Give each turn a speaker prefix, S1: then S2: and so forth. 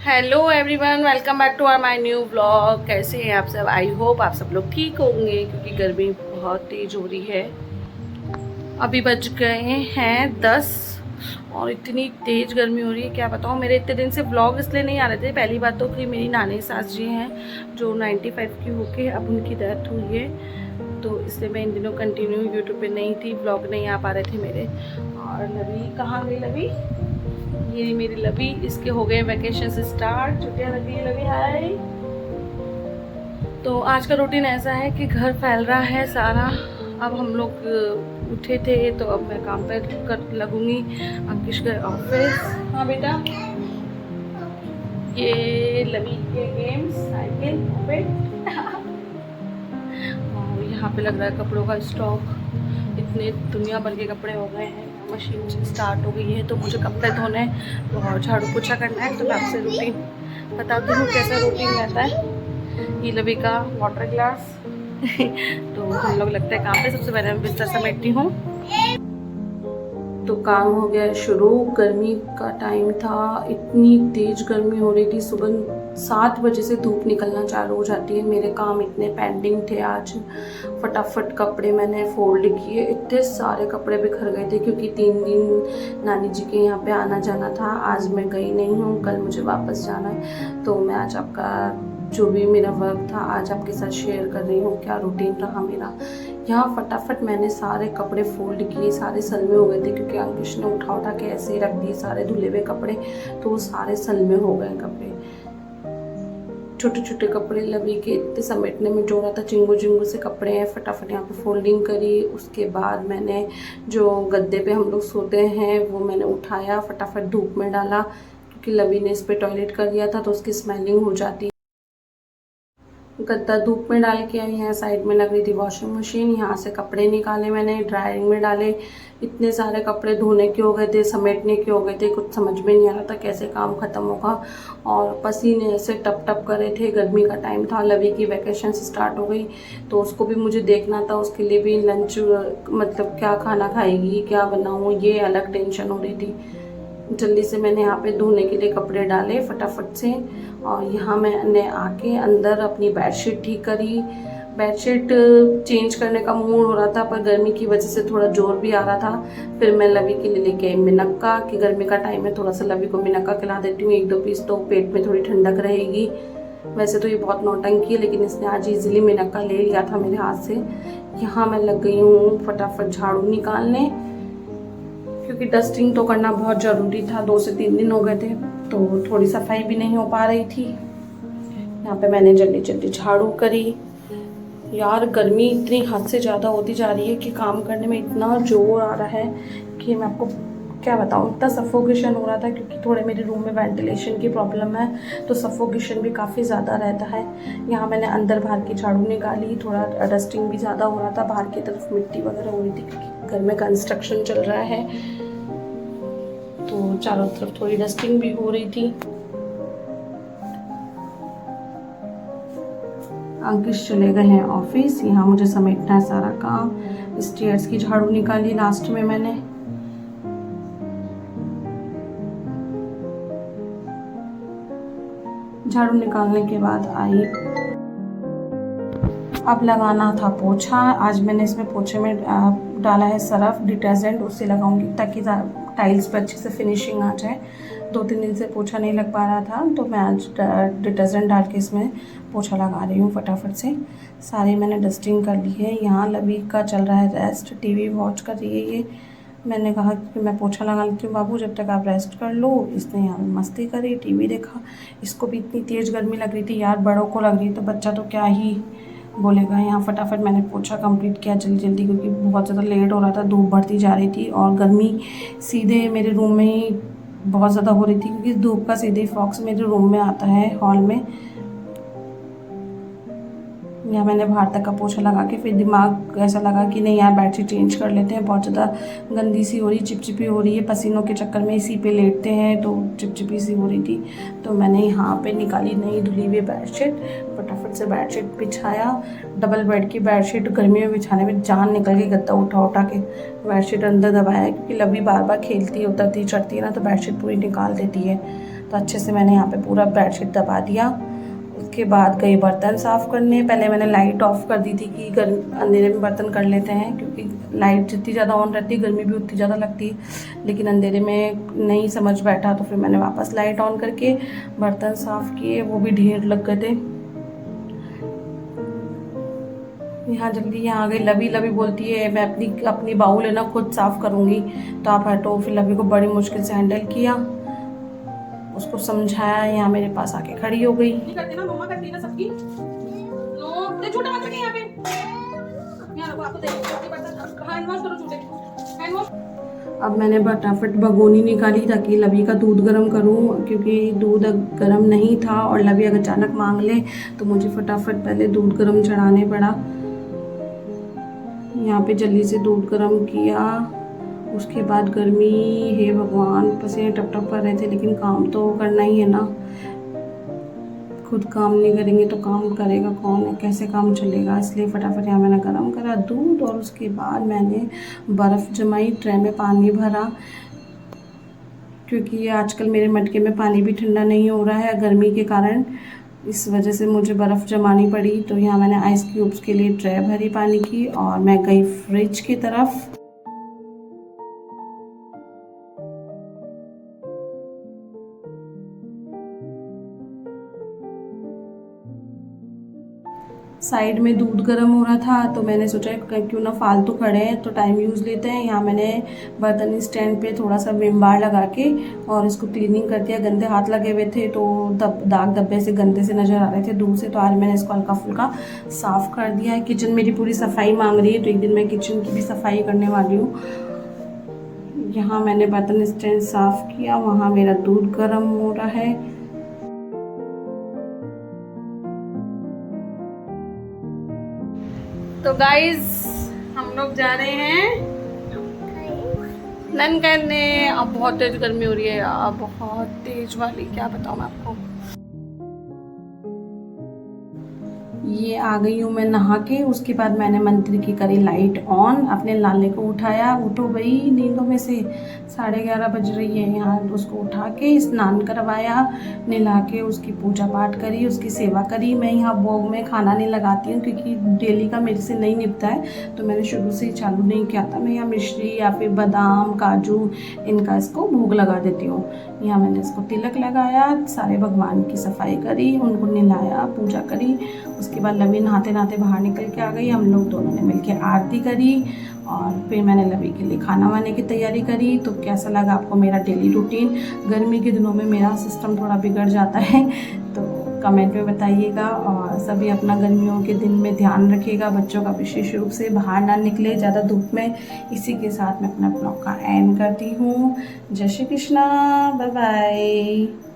S1: Hello everyone, welcome back to our my new vlog. कैसे हैं आप सब? आई होप आप सब लोग ठीक होंगे क्योंकि गर्मी बहुत तेज हो रही है। अभी बज गए हैं 10 और इतनी तेज गर्मी हो रही है क्या बताऊँ। मेरे इतने दिन से व्लॉग इसलिए नहीं आ रहे थे। पहली बात तो कि मेरी नानी सास जी हैं जो 95 की होके अब उनकी डेथ हुई है, तो इसलिए मैं इन दिनों कंटिन्यू यूट्यूब पे नहीं थी, व्लॉग नहीं आ पा रहे थे मेरे। और लवी कहाँ गई? लवी, ये मेरी लवी, इसके हो गए वैकेशन से स्टार्ट, छुट्टियां लग गई। लवी हाय। तो आज का रूटीन ऐसा है कि घर फैल रहा है सारा। अब हम लोग उठे थे तो अब मैं काम पर कर लगूंगी। अंकिश गए ऑफिस। हाँ बेटा, ये लवी के गेम्स, साइकिल पे और यहाँ पे लग रहा है कपड़ों का स्टॉक। इतने दुनिया भर के कपड़े हो गए हैं। मशीन स्टार्ट हो गई है तो मुझे कपड़े धोने और झाड़ू पोछा करना है। तो मैं आपसे रूटीन बताती हूँ कैसा रूटीन रहता है। ये लवी का वाटर ग्लास तो हम लोग लगते हैं काम पे। सबसे पहले मैं बिस्तर समेटती हूँ। तो काम हो गया शुरू। गर्मी का टाइम था, इतनी तेज गर्मी हो रही थी। सुबह 7 बजे से धूप निकलना चालू हो जाती है। मेरे काम इतने पेंडिंग थे आज। फटाफट कपड़े मैंने फोल्ड किए। इतने सारे कपड़े बिखर गए थे क्योंकि 3 दिन नानी जी के यहाँ पे आना जाना था। आज मैं गई नहीं हूँ, कल मुझे वापस जाना है। तो मैं आज आपका जो भी मेरा वर्क था आज आपके साथ शेयर कर रही हूँ, क्या रूटीन रहा मेरा। यहाँ फटाफट मैंने सारे कपड़े फोल्ड किए। सारे सलमे हो गए थे क्योंकि अंकिश ने उठा उठा के ऐसे ही रख दिए सारे धुले हुए कपड़े, तो वो सारे सलमे हो गए कपड़े। छोटे छोटे कपड़े लवी के इतने समेटने में जो रहा था, चिंगू चिंगू से कपड़े हैं। फटाफट यहाँ पे फोल्डिंग करी। उसके बाद मैंने जो गद्दे पे हम लोग सोते हैं वो मैंने उठाया, फटाफट धूप में डाला क्योंकि लवी ने इस पर टॉयलेट कर दिया था तो उसकी स्मेलिंग हो जाती है। गद्दा धूप में डाल के आई। यहाँ साइड में लग रही थी वॉशिंग मशीन। यहाँ से कपड़े निकाले मैंने, ड्रायरिंग में डाले। इतने सारे कपड़े धोने के हो गए थे, समेटने के हो गए थे, कुछ समझ में नहीं आ रहा था कैसे काम ख़त्म होगा। और पसीने ऐसे टप टप कर रहे थे। गर्मी का टाइम था, लवी की वैकेशन स्टार्ट हो गई तो उसको भी मुझे देखना था। उसके लिए भी लंच, मतलब क्या खाना खाएगी, क्या बनाऊँ, ये अलग टेंशन हो रही थी। जल्दी से मैंने यहाँ पे धोने के लिए कपड़े डाले फटाफट से। और यहाँ मैंने आके अंदर अपनी बेडशीट ठीक करी। बेडशीट चेंज करने का मूड हो रहा था पर गर्मी की वजह से थोड़ा जोर भी आ रहा था। फिर मैं लवी के लिए लेके आई मिनक्का, कि गर्मी का टाइम है, थोड़ा सा लवी को मिनक्का खिला देती हूँ 1-2 पीस, तो पेट में थोड़ी ठंडक रहेगी। वैसे तो ये बहुत नौटंकी है लेकिन इसने आज इजीली मिनक्का ले लिया था मेरे हाथ से। यहाँ मैं लग गई हूँ फटाफट झाड़ू निकालने क्योंकि डस्टिंग तो करना बहुत ज़रूरी था। 2 से 3 दिन हो गए थे तो थोड़ी सफाई भी नहीं हो पा रही थी। यहाँ पे मैंने जल्दी जल्दी झाड़ू करी। यार गर्मी इतनी हद से ज़्यादा होती जा रही है कि काम करने में इतना जोर आ रहा है कि मैं आपको क्या बताऊँ। इतना सफोकेशन हो रहा था क्योंकि थोड़े मेरे रूम में वेंटिलेशन की प्रॉब्लम है तो सफोकेशन भी काफ़ी ज़्यादा रहता है। यहाँ मैंने अंदर बाहर की झाड़ू निकाली। थोड़ा डस्टिंग भी ज़्यादा हो रहा था, बाहर की तरफ मिट्टी वगैरह हो रही थी क्योंकि घर में कंस्ट्रक्शन चल रहा है तो चारों तरफ थोड़ी डस्टिंग भी हो रही थी। अंकिश चले गए हैं ऑफिस। यहाँ मुझे समेटना है सारा काम। स्टेयर्स की झाड़ू निकाली लास्ट में मैंने। झाड़ू निकालने के बाद आई, अब लगाना था पोछा। आज मैंने इसमें पोछे में डाला है सरफ डिटर्जेंट, उससे लगाऊंगी ताकि टाइल्स पर अच्छे से फिनिशिंग आ जाए। 2-3 दिन से पोछा नहीं लग पा रहा था तो मैं आज डिटर्जेंट डाल के इसमें पोछा लगा रही हूँ फटाफट से। सारी मैंने डस्टिंग कर ली है। यहाँ लवी का चल रहा है रेस्ट, टीवी वॉच कर रही है ये। मैंने कहा कि मैं पोछा लगा लेती हूँ बाबू, जब तक आप रेस्ट कर लो। इसने यहाँ मस्ती करी, टीवी देखा। इसको भी इतनी तेज़ गर्मी लग रही थी यार, बड़ों को लग रही तो बच्चा तो क्या ही बोलेगा। यहाँ फटाफट मैंने पोछा कंप्लीट किया जल्दी जल्दी क्योंकि बहुत ज़्यादा लेट हो रहा था, धूप बढ़ती जा रही थी और गर्मी सीधे मेरे रूम में ही बहुत ज़्यादा हो रही थी क्योंकि धूप का सीधे फॉक्स मेरे रूम में आता है हॉल में। या मैंने बाहर तक का पोछा लगा के फिर दिमाग ऐसा लगा कि नहीं यार बेडशीट चेंज कर लेते हैं, बहुत ज़्यादा गंदी सी हो रही, चिपचिपी हो रही है। पसीनों के चक्कर में इसी पे लेटते हैं तो चिपचिपी सी हो रही थी। तो मैंने यहाँ पे निकाली नई धुली हुई बेडशीट, फटाफट से बेडशीट बिछाया। डबल बेड की बेडशीट गर्मी में बिछाने में जान निकल गई, गद्दा उठा उठा के बेडशीट अंदर दबाया क्योंकि लवी बार बार खेलती है, उतरती चढ़ती है ना तो बेडशीट पूरी निकाल देती है। तो अच्छे से मैंने यहाँ पे पूरा बेडशीट दबा दिया। उसके बाद गई बर्तन साफ़ करने। पहले मैंने लाइट ऑफ कर दी थी कि अंधेरे में बर्तन कर लेते हैं, क्योंकि लाइट जितनी ज़्यादा ऑन रहती है गर्मी भी उतनी ज़्यादा लगती है, लेकिन अंधेरे में नहीं समझ बैठा तो फिर मैंने वापस लाइट ऑन करके बर्तन साफ़ किए। वो भी ढेर लग गए थे। यहाँ जल्दी यहाँ आ गई। लवी बोलती है मैं अपनी बाउल है ना खुद साफ़ करूँगी, तो आप हटो। फिर लवी को बड़ी मुश्किल से हैंडल किया, उसको समझाया, यहाँ मेरे पास आके खड़ी हो गई। करती ना मम्मा, करती ना सबकी। नो झूठा मत यहाँ पे, यहाँ रखो, आपको हैंड वॉश करो, झूठे हैंड वॉश। अब मैंने फटाफट भगोनी निकाली ताकि लवी का दूध गर्म करूं, क्योंकि दूध गर्म नहीं था और लवी अगर अचानक मांग ले तो मुझे फटाफट पहले दूध गर्म चढ़ाने पड़ा। यहाँ पे जल्दी से दूध गर्म किया। उसके बाद गर्मी है भगवान, पसीने टप टप कर रहे थे, लेकिन काम तो करना ही है ना। खुद काम नहीं करेंगे तो काम करेगा कौन है, कैसे काम चलेगा। इसलिए फटाफट यहाँ मैंने गर्म करा दूध और उसके बाद मैंने बर्फ़ जमाई, ट्रे में पानी भरा, क्योंकि आजकल मेरे मटके में पानी भी ठंडा नहीं हो रहा है गर्मी के कारण। इस वजह से मुझे बर्फ़ जमानी पड़ी। तो यहाँ मैंने आइस क्यूब्स के लिए ट्रे भरी पानी की और मैं गई फ्रिज की तरफ। साइड में दूध गर्म हो रहा था तो मैंने सोचा क्यों ना फालतू खड़े हैं तो टाइम यूज़ लेते हैं। यहाँ मैंने बर्तन स्टैंड पे थोड़ा सा विम बार लगा के और इसको क्लीनिंग कर दिया। गंदे हाथ लगे हुए थे तो दाग धब्बे से गंदे से नज़र आ रहे थे दूर से, तो आज मैंने इसको हल्का फुल्का साफ़ कर दिया है। किचन मेरी पूरी सफाई मांग रही है, तो एक दिन मैं किचन की भी सफाई करने वाली हूँ। यहाँ मैंने बर्तन स्टैंड साफ़ किया, वहाँ मेरा दूध गर्म हो रहा है। तो गाइज हम लोग जा रहे हैं नन करने। अब बहुत तेज गर्मी हो रही है यार, बहुत तेज वाली, क्या बताऊँ मैं आपको। ये आ गई हूँ मैं नहा के। उसके बाद मैंने मंत्र की करी लाइट ऑन, अपने लाले को उठाया, उठो भाई नींदों में से, 11:30 बज रही है यहाँ। उसको उठा के स्नान करवाया, नहला के उसकी पूजा पाठ करी, उसकी सेवा करी। मैं यहाँ भोग में खाना नहीं लगाती हूँ क्योंकि डेली का मेरे से नहीं निपटा है, तो मैंने शुरू से ही चालू नहीं किया था। मैं यहाँ मिश्री या फिर बादाम काजू इनका इसको भोग लगा देती हूँ। यहाँ मैंने इसको तिलक लगाया, सारे भगवान की सफाई करी, उनको नहलाया, पूजा करी। उसके बाद लवी नहाते नहाते बाहर निकल के आ गई। हम लोग दोनों ने मिलकर आरती करी और फिर मैंने लवी के लिए खाना वाने की तैयारी करी। तो कैसा लगा आपको मेरा डेली रूटीन। गर्मी के दिनों में मेरा सिस्टम थोड़ा बिगड़ जाता है, तो कमेंट में बताइएगा। और सभी अपना गर्मियों के दिन में ध्यान रखिएगा, बच्चों का विशेष रूप से बाहर ना निकले ज़्यादा धूप में। इसी के साथ मैं अपना ब्लॉग का एंड करती हूँ। जय श्री कृष्णा, बाय बाय।